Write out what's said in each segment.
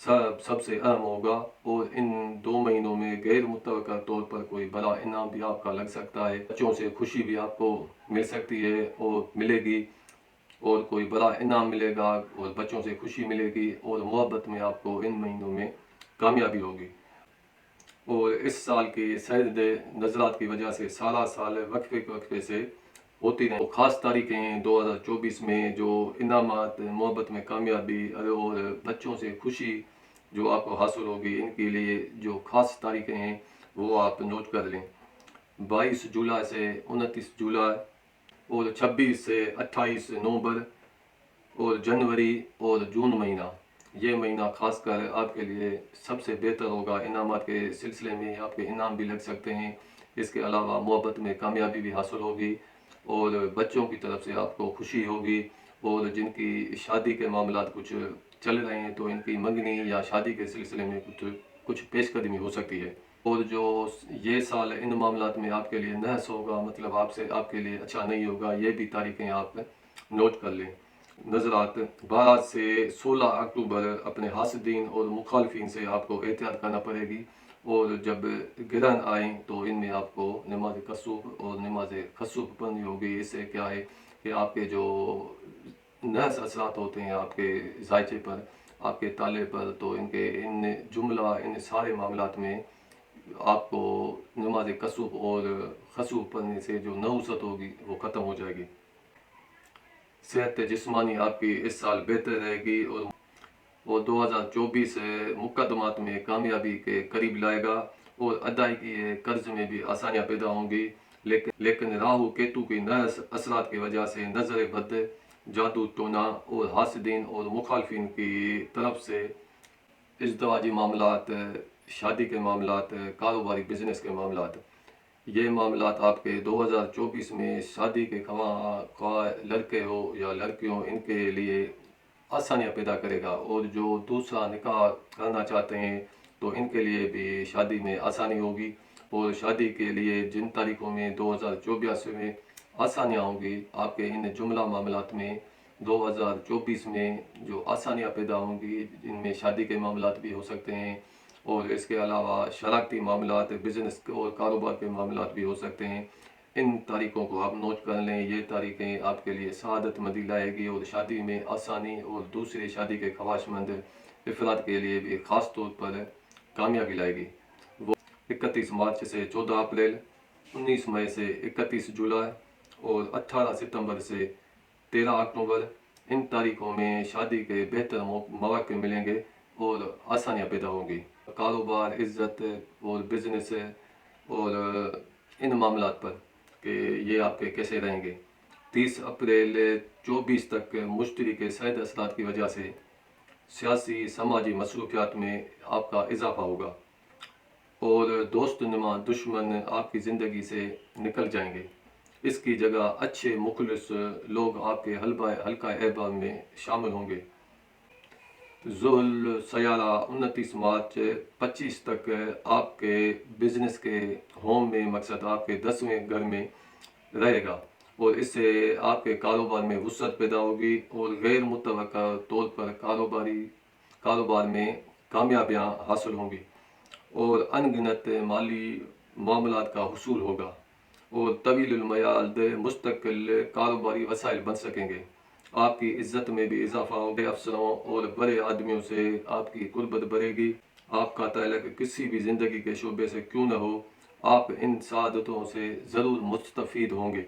سب سے اہم ہوگا، اور ان 2 مہینوں میں غیر متوقع طور پر کوئی بڑا انعام بھی آپ کا لگ سکتا ہے، بچوں سے خوشی بھی آپ کو مل سکتی ہے اور ملے گی، اور کوئی بڑا انعام ملے گا اور بچوں سے خوشی ملے گی، اور محبت میں آپ کو ان مہینوں میں کامیابی ہوگی۔ اور اس سال کی سید نظرات کی وجہ سے سالہ سال وقفے سے ہوتی رہیں۔ خاص تاریخیں ہیں 2024 میں، جو انعامات، محبت میں کامیابی اور بچوں سے خوشی جو آپ کو حاصل ہوگی، ان کے لیے جو خاص تاریخیں ہیں وہ آپ نوٹ کر لیں۔ 22 جولائی سے 29 جولائی، اور 26 سے 28 نومبر، اور جنوری اور جون مہینہ، یہ مہینہ خاص کر آپ کے لیے سب سے بہتر ہوگا۔ انعامات کے سلسلے میں آپ کے انعام بھی لگ سکتے ہیں، اس کے علاوہ محبت میں کامیابی بھی حاصل ہوگی، اور بچوں کی طرف سے آپ کو خوشی ہوگی، اور جن کی شادی کے معاملات کچھ چل رہے ہیں تو ان کی منگنی یا شادی کے سلسلے میں کچھ پیش قدمی ہو سکتی ہے۔ اور جو یہ سال ان معاملات میں آپ کے لیے نحس ہوگا، مطلب آپ کے لیے اچھا نہیں ہوگا، یہ بھی تاریخیں آپ نوٹ کر لیں۔ نظرات 12 سے 16 اکتوبر اپنے حاسدین اور مخالفین سے آپ کو احتیاط کرنا پڑے گی، اور جب گرہن آئیں تو ان میں آپ کو نماز کسوف اور نماز خسوف پڑھنی ہوگی۔ اس سے کیا ہے کہ آپ کے جو نحس اثرات ہوتے ہیں آپ کے ذائچے پر، آپ کے تالے پر، تو ان جملہ ان سارے معاملات میں آپ کو نماز کسوف اور خسوف پڑھنے سے جو نحوست ہوگی وہ ختم ہو جائے گی۔ صحت جسمانی آپ کی اس سال بہتر رہے گی، اور 2024 مقدمات میں کامیابی کے قریب لائے گا، اور ادائیگی قرض میں بھی آسانیاں پیدا ہوں گی، لیکن راہو کیتو کی نحس اثرات کی وجہ سے نظر بد، جادو ٹونا اور حاسدین اور مخالفین کی طرف سے ازدواجی معاملات، شادی کے معاملات، کاروباری بزنس کے معاملات، یہ معاملات آپ کے 2024 میں شادی کے خواہ لڑکے ہو یا لڑکیوں، ان کے لیے آسانیاں پیدا کرے گا، اور جو دوسرا نکاح کرنا چاہتے ہیں تو ان کے لیے بھی شادی میں آسانی ہوگی، اور شادی کے لیے جن تاریخوں میں 2024 میں آسانیاں ہوں گی، آپ کے ان جملہ معاملات میں 2024 میں جو آسانیاں پیدا ہوں گی، ان میں شادی کے معاملات بھی ہو سکتے ہیں، اور اس کے علاوہ شراکتی معاملات، بزنس اور کاروبار کے معاملات بھی ہو سکتے ہیں۔ ان تاریخوں کو آپ نوٹ کر لیں، یہ تاریخیں آپ کے لیے سعادت مندی لائے گی، اور شادی میں آسانی، اور دوسرے شادی کے خواہش مند افراد کے لیے بھی خاص طور پر کامیابی لائے گی۔ وہ 31 مارچ سے 14 اپریل، 19 مئی سے 31 جولائی، اور 18 ستمبر سے 13 اکتوبر، ان تاریخوں میں شادی کے بہتر مواقع ملیں گے اور آسانیاں پیدا ہوں گی۔ کاروبار، عزت اور بزنس اور ان معاملات پر کہ یہ آپ کے کیسے رہیں گے۔ 30 اپریل 24 تک مشتری کے شاید اثرات کی وجہ سے سیاسی سماجی مصروفیات میں آپ کا اضافہ ہوگا، اور دوست نما دشمن آپ کی زندگی سے نکل جائیں گے۔ اس کی جگہ اچھے مخلص لوگ آپ کے حلقہ احباب میں شامل ہوں گے۔ ذوال سیارہ 29 مارچ 25 تک آپ کے بزنس کے ہوم میں، مقصد آپ کے 10ویں گھر میں رہے گا، اور اس سے آپ کے کاروبار میں وسعت پیدا ہوگی، اور غیر متوقع طور پر کاروبار میں کامیابیاں حاصل ہوں گی، اور ان گنت مالی معاملات کا حصول ہوگا، اور طویل المیعاد مستقل کاروباری وسائل بن سکیں گے۔ آپ کی عزت میں بھی اضافہ ہوگا، افسروں اور بڑے آدمیوں سے آپ کی قربت بڑھے گی۔ آپ کا تعلق کسی بھی زندگی کے شعبے سے کیوں نہ ہو، آپ ان سعادتوں سے ضرور مستفید ہوں گے۔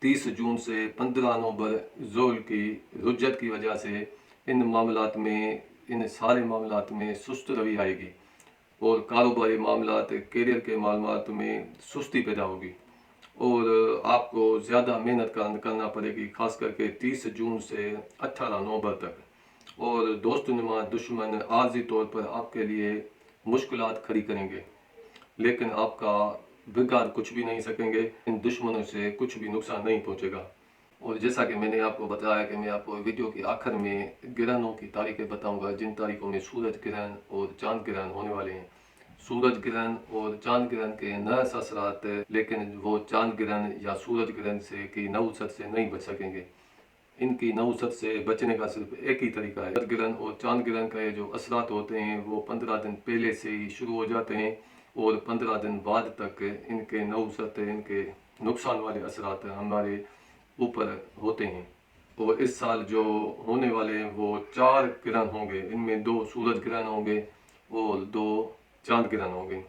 30 جون سے 15 نومبر ذوال کی رجت کی وجہ سے ان سارے معاملات میں سست روی آئے گی، اور کاروباری معاملات، کیریئر کے معاملات میں سستی پیدا ہوگی، اور آپ کو زیادہ محنت کرنا پڑے گی، خاص کر کے 30 جون سے 18 نومبر تک، اور دوست نما دشمن عارضی طور پر آپ کے لیے مشکلات کھڑی کریں گے، لیکن آپ کا بگاڑ کچھ بھی نہیں سکیں گے، ان دشمنوں سے کچھ بھی نقصان نہیں پہنچے گا۔ اور جیسا کہ میں نے آپ کو بتایا کہ میں آپ کو ویڈیو کے آخر میں گرہنوں کی تاریخیں بتاؤں گا، جن تاریخوں میں سورج گرہن اور چاند گرہن ہونے والے ہیں۔ سورج گرہن اور چاند گرہن کے نحس اثرات، لیکن وہ چاند گرہن یا سورج گرہن سے کی نحوست سے نہیں بچ سکیں گے۔ ان کی نوست سے بچنے کا صرف ایک ہی طریقہ ہے۔ چاند گرہن اور چاند گرہن کا یہ جو اثرات ہوتے ہیں وہ 15 دن پہلے سے ہی شروع ہو جاتے ہیں اور 15 دن بعد تک ان کے نوست، ان کے نقصان والے اثرات ہمارے اوپر ہوتے ہیں۔ اور اس سال جو ہونے والے ہیں وہ 4 گرہن ہوں گے، ان میں 2 سورج گرہن ہوں گے اور 2 چاند گرہن ہوں گے۔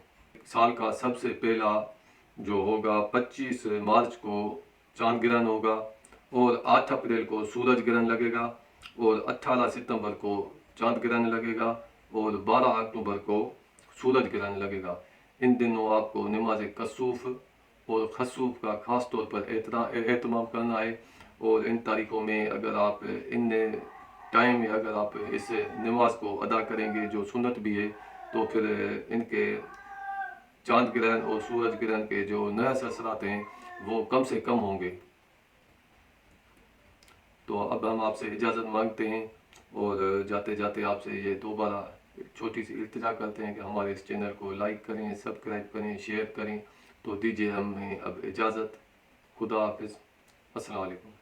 سال کا سب سے پہلا جو ہوگا 25 مارچ کو چاند گرہن ہوگا اور 8 اپریل کو سورج گرہن لگے گا اور 18 ستمبر کو چاند گرہن لگے گا اور 12 اکتوبر کو سورج گرہن لگے گا۔ ان دنوں آپ کو نماز کسوف اور خسوف کا خاص طور پر اہتمام کرنا ہے، اور ان تاریخوں میں اگر آپ ان ٹائم میں اگر آپ اس نماز کو ادا کریں گے جو سنت بھی ہے، تو پھر ان کے چاند گرہن اور سورج گرہن کے جو نحس اثرات ہیں وہ کم سے کم ہوں گے۔ تو اب ہم آپ سے اجازت مانگتے ہیں اور جاتے جاتے آپ سے یہ دوبارہ ایک چھوٹی سی التجا کرتے ہیں کہ ہمارے اس چینل کو لائک کریں، سبسکرائب کریں، شیئر کریں۔ تو دیجیے ہمیں اب اجازت۔ خدا حافظ، السلام علیکم۔